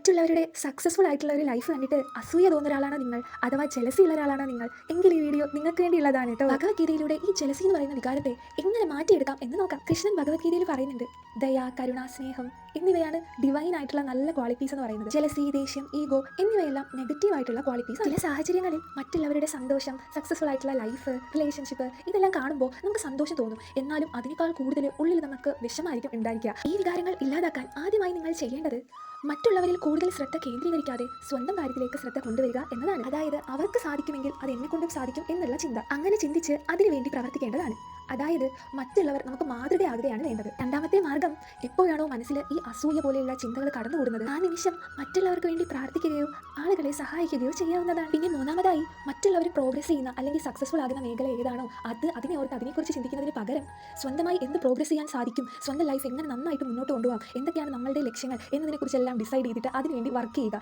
മറ്റുള്ളവരുടെ സക്സസ്ഫുൾ ആയിട്ടുള്ള ഒരു ലൈഫ് കണ്ടിട്ട് അസൂയ തോന്നുന്ന ഒരാളാണോ നിങ്ങൾ, അഥവാ ജലസി ഉള്ള ഒരാളാണോ നിങ്ങൾ എങ്കിൽ ഈ വീഡിയോ നിങ്ങൾക്ക് വേണ്ടിയുള്ളതാണ് കേട്ടോ. ഭഗവത്ഗീതയിലൂടെ ഈ ജലസി എന്ന് പറയുന്ന വികാരത്തെ എങ്ങനെ മാറ്റിയെടുക്കാം എന്ന് നോക്കാം. കൃഷ്ണൻ ഭഗവത്ഗീതയിൽ പറയുന്നുണ്ട്, ദയ, കരുണ, സ്നേഹം എന്നിവയാണ് ഡിവൈൻ ആയിട്ടുള്ള നല്ല ക്വാളിറ്റീസ് എന്ന് പറയുന്നത്. ജലസി, ദേഷ്യം, ഈഗോ എന്നിവയെല്ലാം നെഗറ്റീവ് ആയിട്ടുള്ള ക്വാളിറ്റീസ്. ചില സാഹചര്യങ്ങളിൽ മറ്റുള്ളവരുടെ സന്തോഷം, സക്സസ്ഫുൾ ആയിട്ടുള്ള ലൈഫ്, റിലേഷൻഷിപ്പ് ഇതെല്ലാം കാണുമ്പോൾ നമുക്ക് സന്തോഷം തോന്നും. എന്നാലും അതിനേക്കാൾ കൂടുതൽ ഉള്ളിൽ നമുക്ക് വിഷമായിരിക്കും ഉണ്ടായിരിക്കുക. ഈ വികാരങ്ങൾ ഇല്ലാതാക്കാൻ ആദ്യമായി നിങ്ങൾ ചെയ്യേണ്ടത് മറ്റുള്ളവരിൽ കൂടുതൽ ശ്രദ്ധ കേന്ദ്രീകരിക്കാതെ സ്വന്തം കാര്യത്തിലേക്ക് ശ്രദ്ധ കൊണ്ടുവരിക എന്നതാണ്. അതായത് അവർക്ക് സാധിക്കുമെങ്കിൽ അത് എന്നെ കൊണ്ടും സാധിക്കും എന്നുള്ള ചിന്ത. അങ്ങനെ ചിന്തിച്ച് അതിനുവേണ്ടി പ്രവർത്തിക്കേണ്ടതാണ്. അതായത് മറ്റുള്ളവർ നമുക്ക് മാതൃകയാകുകയാണ് വേണ്ടത്. രണ്ടാമത്തെ മാർഗം, എപ്പോഴാണോ മനസ്സിൽ ഈ അസൂയ പോലെയുള്ള ചിന്തകൾ കടന്നുകൂടുന്നത് ആ നിമിഷം മറ്റുള്ളവർക്ക് വേണ്ടി പ്രാർത്ഥിക്കുകയോ ആളുകളെ സഹായിക്കുകയോ ചെയ്യാവുന്നതാണ്. പിന്നെ മൂന്നാമതായി, മറ്റുള്ളവർ പ്രോഗ്രസ് ചെയ്യുന്ന അല്ലെങ്കിൽ സക്സസ്ഫുൾ ആകുന്ന മേഖല ഏതാണോ അതിനെക്കുറിച്ച് ചിന്തിക്കുന്നതിന് പകരം സ്വന്തമായി എന്ത് പ്രോഗ്രസ് ചെയ്യാൻ സാധിക്കും, സ്വന്തം ലൈഫ് എങ്ങനെ നന്നായിട്ട് മുന്നോട്ട് കൊണ്ടുപോകാം, എന്തൊക്കെയാണ് നമ്മളുടെ ലക്ഷ്യങ്ങൾ എന്നതിനെക്കുറിച്ചെല്ലാം ഡിസൈഡ് ചെയ്തിട്ട് അതിനുവേണ്ടി വർക്ക് ചെയ്യുക.